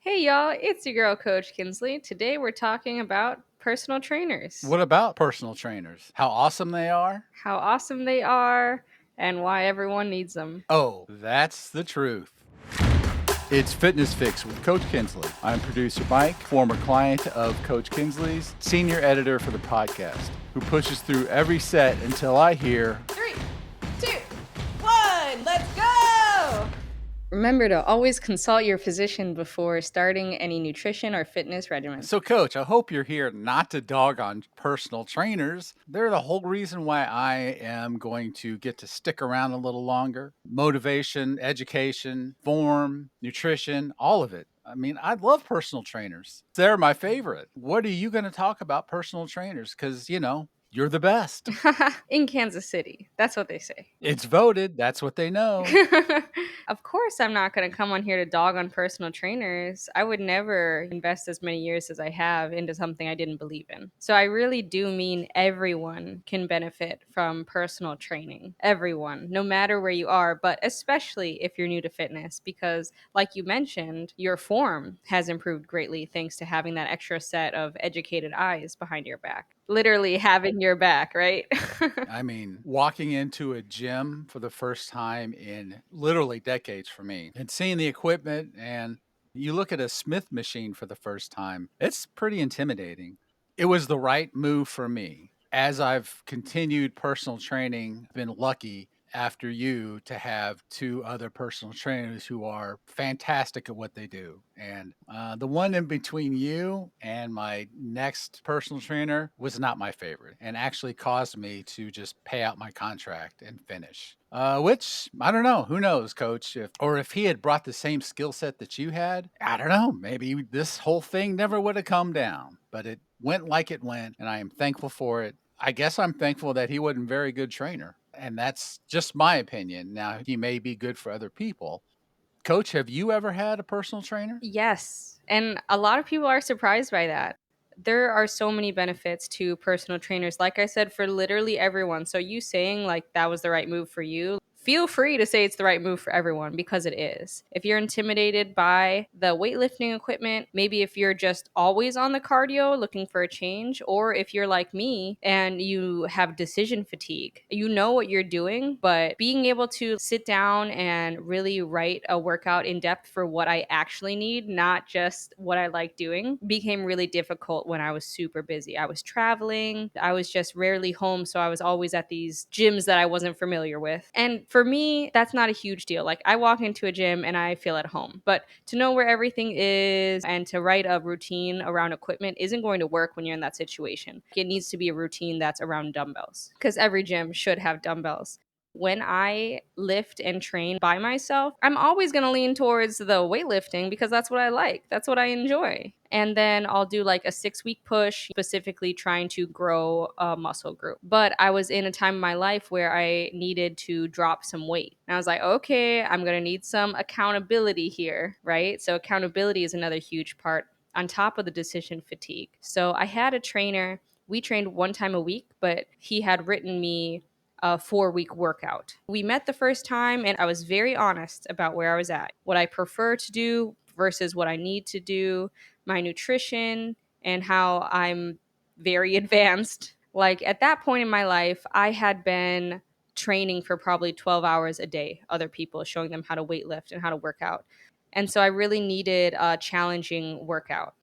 Hey y'all, it's your girl Coach Kinsley. Today we're talking about personal trainers, What about personal trainers? How awesome they are? how awesome they are, and why everyone needs them. Oh, that's the truth. It's Fitness Fix with Coach Kinsley. I'm producer Mike, former client of Coach Kinsley's, senior editor for the podcast, who pushes through every set until I hear, 3, 2, 1, let's go! Remember to always consult your physician before starting any nutrition or fitness regimen. So, Coach, I hope you're here not to dog on personal trainers. They're the whole reason why I am going to get to stick around a little longer. Motivation, education, form, nutrition, all of it. I mean, I love personal trainers. They're my favorite. What are you going to talk about personal trainers? Because, you're the best. In Kansas City, that's what they say. It's voted. That's what they know. Of course, I'm not going to come on here to dog on personal trainers. I would never invest as many years as I have into something I didn't believe in. So I really do mean everyone can benefit from personal training. Everyone, no matter where you are, but especially if you're new to fitness, because like you mentioned, your form has improved greatly thanks to having that extra set of educated eyes behind your back. Literally having your back, right? I mean, walking into a gym for the first time in literally decades for me and seeing the equipment, and you look at a Smith machine for the first time, it's pretty intimidating. It was the right move for me. As I've continued personal training, I've been lucky after you to have two other personal trainers who are fantastic at what they do. And the one in between you and my next personal trainer was not my favorite and actually caused me to just pay out my contract and finish. Which I don't know. Who knows, coach? If he had brought the same skill set that you had, I don't know. Maybe this whole thing never would have come down, but it went like it went, and I am thankful for it. I guess I'm thankful that he wasn't a very good trainer. And that's just my opinion. Now, he may be good for other people. Coach, have you ever had a personal trainer? Yes. And a lot of people are surprised by that. There are so many benefits to personal trainers, like I said, for literally everyone. So, you saying like that was the right move for you, feel free to say it's the right move for everyone because it is. If you're intimidated by the weightlifting equipment, maybe if you're just always on the cardio looking for a change, or if you're like me and you have decision fatigue, you know what you're doing, but being able to sit down and really write a workout in depth for what I actually need, not just what I like doing, became really difficult when I was super busy. I was traveling, I was just rarely home, so I was always at these gyms that I wasn't familiar with. And for me, that's not a huge deal. Like, I walk into a gym and I feel at home, but to know where everything is and to write a routine around equipment isn't going to work when you're in that situation. It needs to be a routine that's around dumbbells because every gym should have dumbbells. When I lift and train by myself, I'm always going to lean towards the weightlifting because that's what I like. That's what I enjoy. And then I'll do like a 6 week push, specifically trying to grow a muscle group. But I was in a time in my life where I needed to drop some weight. And I was like, okay, I'm going to need some accountability here, right? So, accountability is another huge part on top of the decision fatigue. So, I had a trainer. We trained one time a week, but he had written me a 4 week workout. We met the first time, and I was very honest about where I was at, what I prefer to do versus what I need to do, my nutrition, and how I'm very advanced. Like, at that point in my life, I had been training for probably 12 hours a day, other people showing them how to weightlift and how to work out. And so I really needed a challenging workout.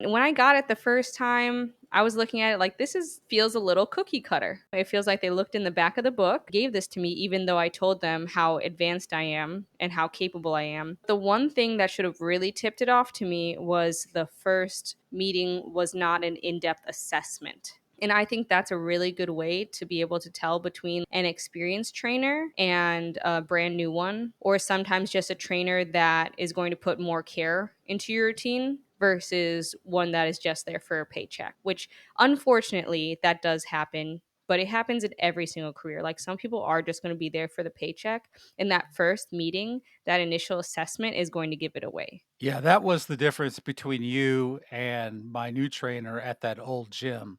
When I got it the first time, I was looking at it like this is feels a little cookie cutter. It feels like they looked in the back of the book, gave this to me even though I told them how advanced I am and how capable I am. The one thing that should have really tipped it off to me was the first meeting was not an in-depth assessment. And I think that's a really good way to be able to tell between an experienced trainer and a brand new one, or sometimes just a trainer that is going to put more care into your routine versus one that is just there for a paycheck, which unfortunately that does happen. but it happens in every single career. Like some people are just going to be there for the paycheck, and that first meeting, that initial assessment is going to give it away. Yeah, that was the difference between you and my new trainer at that old gym.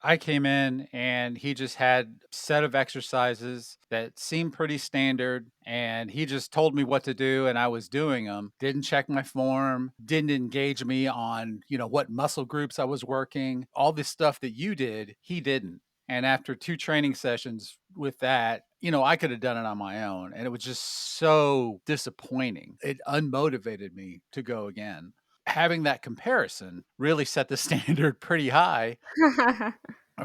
I came in and he just had a set of exercises that seemed pretty standard, and he just told me what to do and I was doing them. Didn't check my form, didn't engage me on, what muscle groups I was working. All this stuff that you did, he didn't. And after 2 training sessions with that, I could have done it on my own, and it was just so disappointing. It unmotivated me to go again. Having that comparison really set the standard pretty high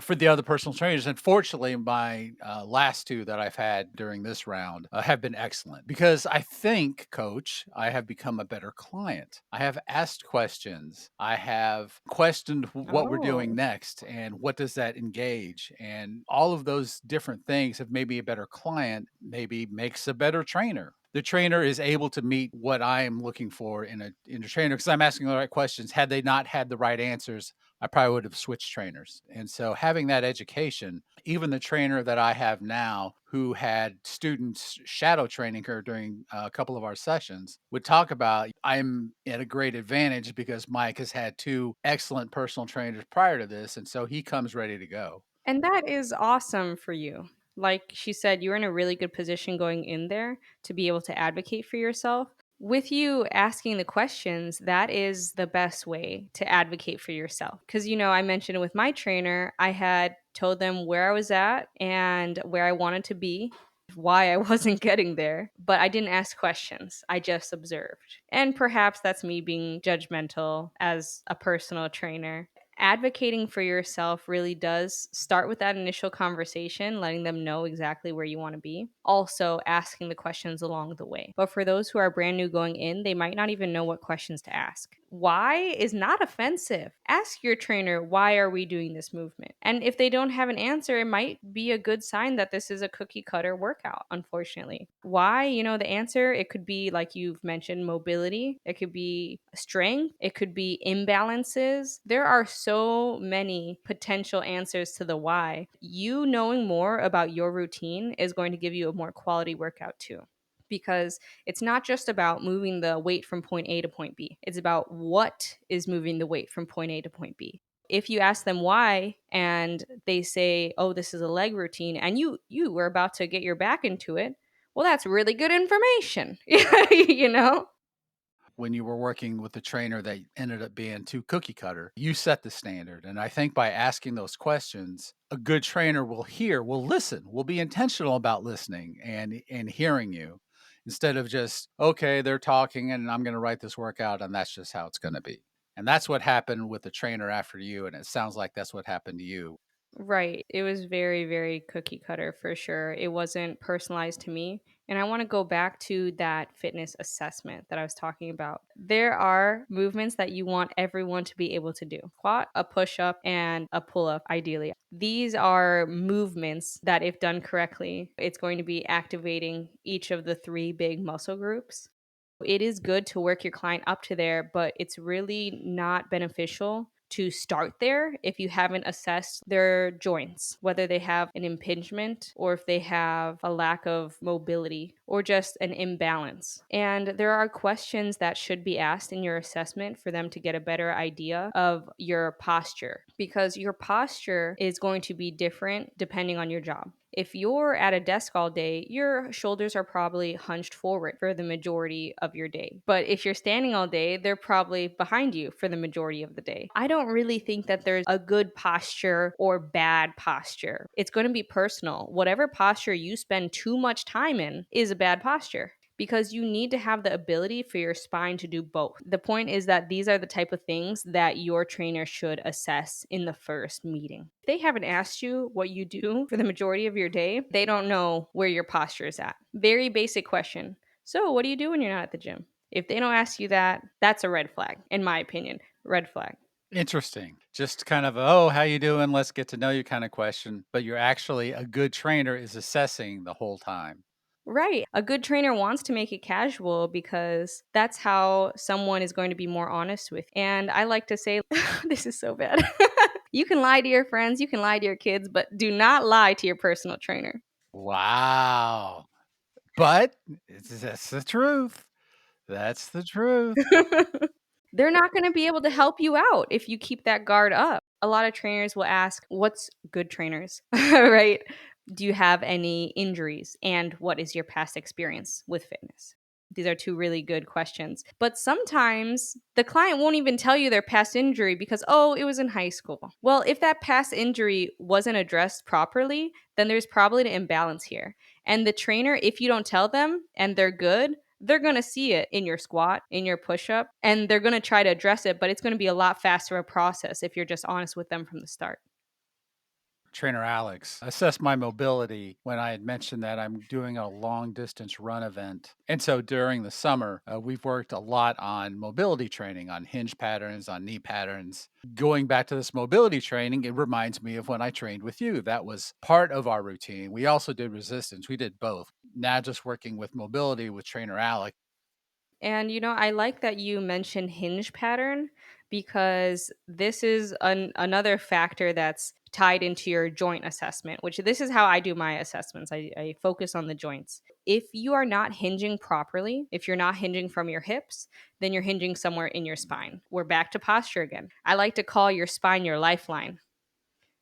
for the other personal trainers. Unfortunately, my last 2 that I've had during this round have been excellent because I think, coach, I have become a better client. I have asked questions. I have questioned what we're doing Oh. next and what does that engage. And all of those different things have made me a better client, maybe makes a better trainer. The trainer is able to meet what I am looking for in a trainer because I'm asking the right questions. Had they not had the right answers, I probably would have switched trainers. And so having that education, even the trainer that I have now, who had students shadow training her during a couple of our sessions, would talk about I'm at a great advantage because Mike has had 2 excellent personal trainers prior to this. And so he comes ready to go. And that is awesome for you. Like she said, you're in a really good position going in there to be able to advocate for yourself. With you asking the questions, that is the best way to advocate for yourself. Because, I mentioned with my trainer, I had told them where I was at and where I wanted to be, why I wasn't getting there, but I didn't ask questions. I just observed. And perhaps that's me being judgmental as a personal trainer. Advocating for yourself really does start with that initial conversation, letting them know exactly where you want to be. Also, asking the questions along the way. But for those who are brand new going in, they might not even know what questions to ask. Why is not offensive. Ask your trainer, why are we doing this movement? And if they don't have an answer, it might be a good sign that this is a cookie cutter workout, unfortunately. Why? The answer, it could be like you've mentioned, mobility, it could be strength, it could be imbalances. There are so many potential answers to the why. You knowing more about your routine is going to give you a more quality workout too, because it's not just about moving the weight from point A to point B. It's about what is moving the weight from point A to point B. If you ask them why and they say, "Oh, this is a leg routine," and you were about to get your back into it, well, that's really good information. you know? When you were working with the trainer that ended up being too cookie cutter, you set the standard. And I think by asking those questions, a good trainer will listen, will be intentional about listening and hearing you instead of just, okay, they're talking and I'm going to write this workout and that's just how it's going to be. And that's what happened with the trainer after you. And it sounds like that's what happened to you. Right. It was very, very cookie cutter for sure. It wasn't personalized to me. And I want to go back to that fitness assessment that I was talking about. There are movements that you want everyone to be able to do: squat, a push up, and a pull up, ideally. These are movements that, if done correctly, it's going to be activating each of the three big muscle groups. It is good to work your client up to there, but it's really not beneficial to start there if you haven't assessed their joints, whether they have an impingement or if they have a lack of mobility or just an imbalance. And there are questions that should be asked in your assessment for them to get a better idea of your posture, because your posture is going to be different depending on your job. If you're at a desk all day, your shoulders are probably hunched forward for the majority of your day. But if you're standing all day, they're probably behind you for the majority of the day. I don't really think that there's a good posture or bad posture. It's going to be personal. Whatever posture you spend too much time in is a bad posture, because you need to have the ability for your spine to do both. The point is that these are the type of things that your trainer should assess in the first meeting. If they haven't asked you what you do for the majority of your day, they don't know where your posture is at. Very basic question. So, what do you do when you're not at the gym? If they don't ask you that, that's a red flag, in my opinion. Red flag. Interesting. Just kind of, oh, how you doing? Let's get to know you kind of question. But you're actually a good trainer is assessing the whole time. Right. A good trainer wants to make it casual because that's how someone is going to be more honest with. And I like to say, this is so bad. You can lie to your friends, you can lie to your kids, but do not lie to your personal trainer. Wow. But that's the truth. That's the truth. They're not going to be able to help you out if you keep that guard up. A lot of trainers will ask, what's good trainers, right? Do you have any injuries? And what is your past experience with fitness? These are two really good questions. But sometimes the client won't even tell you their past injury because, oh, it was in high school. Well, if that past injury wasn't addressed properly, then there's probably an imbalance here. And the trainer, if you don't tell them and they're good, they're going to see it in your squat, in your push up, and they're going to try to address it, but it's going to be a lot faster a process if you're just honest with them from the start. Trainer Alex assessed my mobility when I had mentioned that I'm doing a long distance run event. And so during the summer, we've worked a lot on mobility training, on hinge patterns, on knee patterns. Going back to this mobility training, it reminds me of when I trained with you. That was part of our routine. We also did resistance, we did both. Now, just working with mobility with Trainer Alex. And I like that you mentioned hinge pattern because this is another factor that's tied into your joint assessment, which this is how I do my assessments. I focus on the joints. If you are not hinging properly, if you're not hinging from your hips, then you're hinging somewhere in your spine. We're back to posture again. I like to call your spine your lifeline.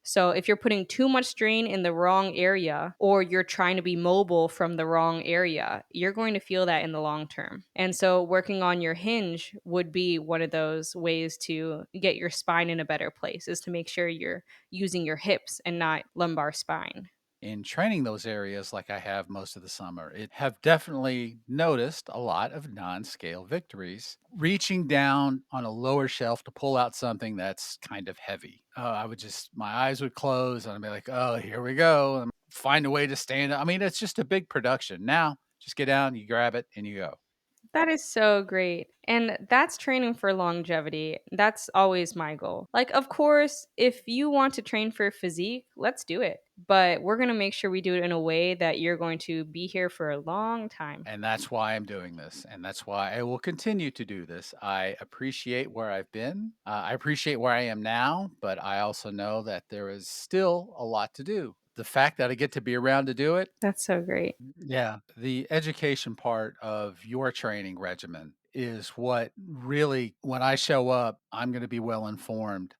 So if you're putting too much strain in the wrong area or you're trying to be mobile from the wrong area, you're going to feel that in the long term. And so working on your hinge would be one of those ways to get your spine in a better place, is to make sure you're using your hips and not lumbar spine. In training those areas like I have most of the summer, it have definitely noticed a lot of non-scale victories. Reaching down on a lower shelf to pull out something that's kind of heavy. I would just my eyes would close and I'd be like, "Oh, here we go." And find a way to stand up. I mean, it's just a big production. Now, just get down, you grab it, and you go. That is so great. And that's training for longevity. That's always my goal. Like, of course, if you want to train for physique, let's do it. But we're going to make sure we do it in a way that you're going to be here for a long time. And that's why I'm doing this. And that's why I will continue to do this. I appreciate where I've been. I appreciate where I am now, but I also know that there is still a lot to do. The fact that I get to be around to do it, That's so great. yeah, the education part of your training regimen is what really, when I show up, I'm going to be well informed.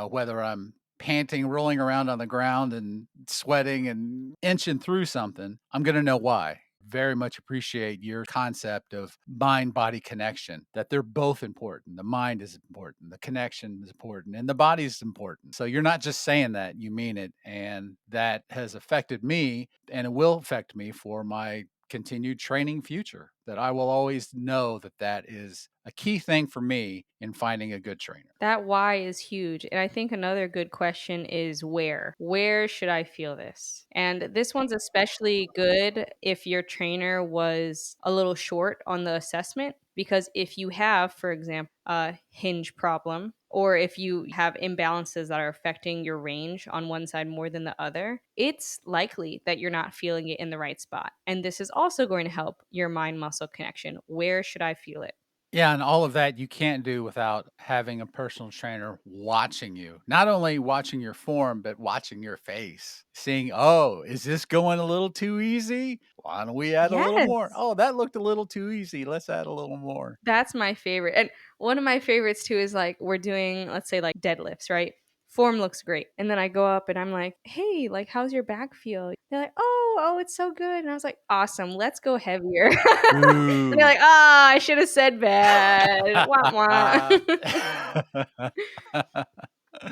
Whether I'm panting, rolling around on the ground and sweating and inching through something, I'm going to know why. Very much appreciate your concept of mind body connection, that they're both important. The mind is important, the connection is important, and the body is important. So you're not just saying that, you mean it. And that has affected me and it will affect me for my continued training future, that I will always know that that is a key thing for me in finding a good trainer. That why is huge. And I think another good question is where? Where should I feel this? And this one's especially good if your trainer was a little short on the assessment. Because if you have, for example, a hinge problem, or if you have imbalances that are affecting your range on one side more than the other, it's likely that you're not feeling it in the right spot. And this is also going to help your mind muscle connection. Where should I feel it? Yeah, and all of that you can't do without having a personal trainer watching you. Not only watching your form, but watching your face. Seeing, "Oh, is this going a little too easy? Why don't we add a little more? Yes. Oh, that looked a little too easy. Let's add a little more." That's my favorite, and one of my favorites too is, like, we're doing, let's say, like, deadlifts, right? Form looks great, and then I go up and I'm like, "Hey, like, how's your back feel?" They're like, "Oh, it's so good," and I was like, "Awesome, let's go heavier." And they're Ooh. like, "Ah, I should have said bad. Wah, wah."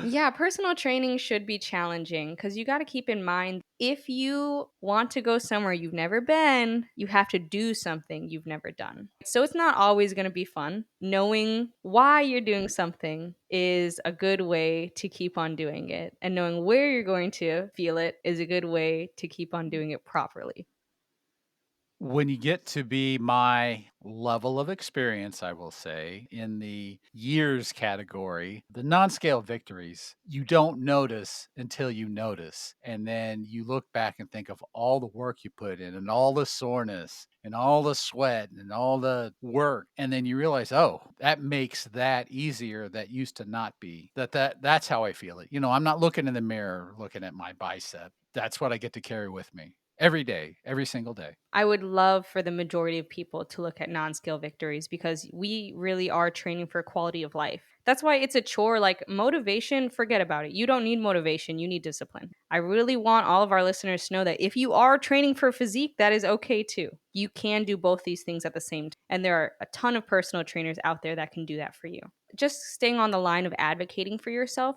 Yeah, personal training should be challenging because you got to keep in mind, if you want to go somewhere you've never been, you have to do something you've never done. So it's not always going to be fun. Knowing why you're doing something is a good way to keep on doing it. And knowing where you're going to feel it is a good way to keep on doing it properly. When you get to be my level of experience, I will say, in the years category, the non-scale victories, you don't notice until you notice. And then you look back and think of all the work you put in and all the soreness and all the sweat and all the work. And then you realize, oh, that makes that easier that used to not be. That's how I feel it. I'm not looking in the mirror looking at my bicep. That's what I get to carry with me every day, every single day. I would love for the majority of people to look at non-scale victories because we really are training for quality of life. That's why it's a chore. Like motivation, forget about it. You don't need motivation, you need discipline. I really want all of our listeners to know that if you are training for physique, that is okay too. You can do both these things at the same time. And there are a ton of personal trainers out there that can do that for you. Just staying on the line of advocating for yourself,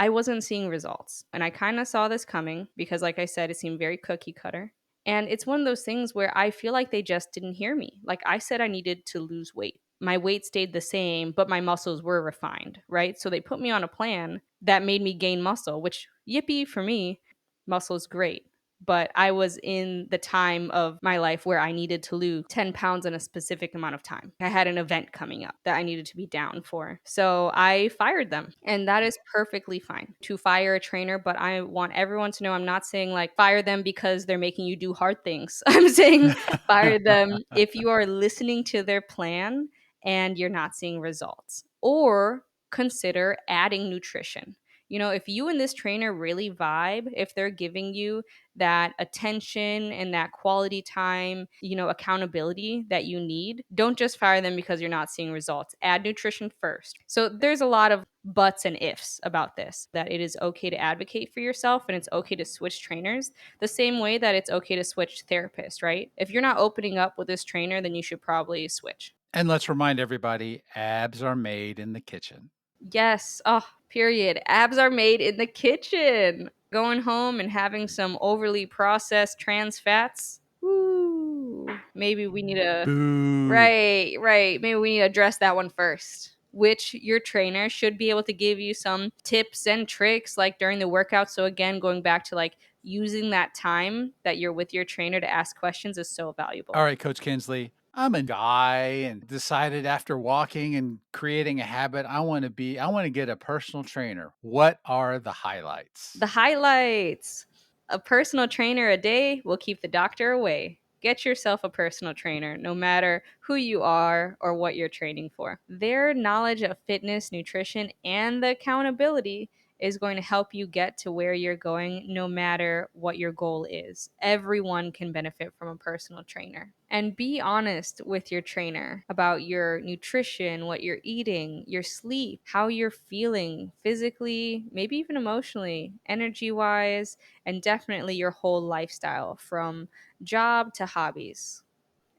I wasn't seeing results. And I kind of saw this coming because, like I said, it seemed very cookie cutter. And it's one of those things where I feel like they just didn't hear me. Like I said, I needed to lose weight. My weight stayed the same, but my muscles were refined, right? So they put me on a plan that made me gain muscle, which, yippee for me, muscle is great. But I was in the time of my life where I needed to lose 10 pounds in a specific amount of time. I had an event coming up that I needed to be down for. So I fired them. And that is perfectly fine to fire a trainer. But I want everyone to know I'm not saying like fire them because they're making you do hard things. I'm saying fire them if you are listening to their plan and you're not seeing results. Or consider adding nutrition. If you and this trainer really vibe, if they're giving you that attention and that quality time, accountability that you need, don't just fire them because you're not seeing results. Add nutrition first. So there's a lot of buts and ifs about this, that it is okay to advocate for yourself and it's okay to switch trainers the same way that it's okay to switch therapists, right? If you're not opening up with this trainer, then you should probably switch. And let's remind everybody, abs are made in the kitchen. Yes. Oh, period. Abs are made in the kitchen. Going home and having some overly processed trans fats. Ooh. Maybe we need to. Boo. Right, right. Maybe we need to address that one first. Which your trainer should be able to give you some tips and tricks like during the workout. So, again, going back to like using that time that you're with your trainer to ask questions is so All valuable. right, Coach Kinsley. I'm a guy and decided after walking and creating a habit, I want to get a personal trainer. What are the highlights? The highlights. A personal trainer a day will keep the doctor away. Get yourself a personal trainer, no matter who you are or what you're training for. Their knowledge of fitness, nutrition, and the accountability is going to help you get to where you're going, no matter what your goal is. Everyone can benefit from a personal trainer. And be honest with your trainer about your nutrition, what you're eating, your sleep, how you're feeling physically, maybe even emotionally, energy wise, and definitely your whole lifestyle from job to hobbies.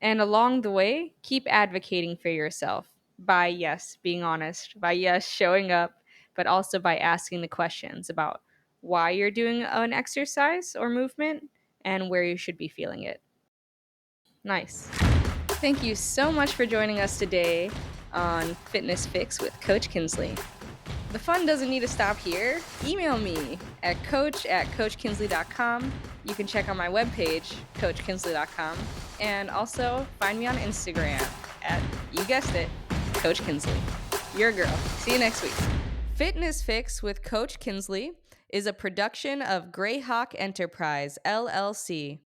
And along the way, keep advocating for yourself by, yes, being honest, by, yes, showing up, but also by asking the questions about why you're doing an exercise or movement and where you should be feeling it. Nice. Thank you so much for joining us today on Fitness Fix with Coach Kinsley. The fun doesn't need to stop here. Email me at coach@coachkinsley.com. You can check out my webpage, coachkinsley.com. And also find me on Instagram at, you guessed it, Coach Kinsley. Your girl. See you next week. Fitness Fix with Coach Kinsley is a production of Greyhawk Enterprise, LLC.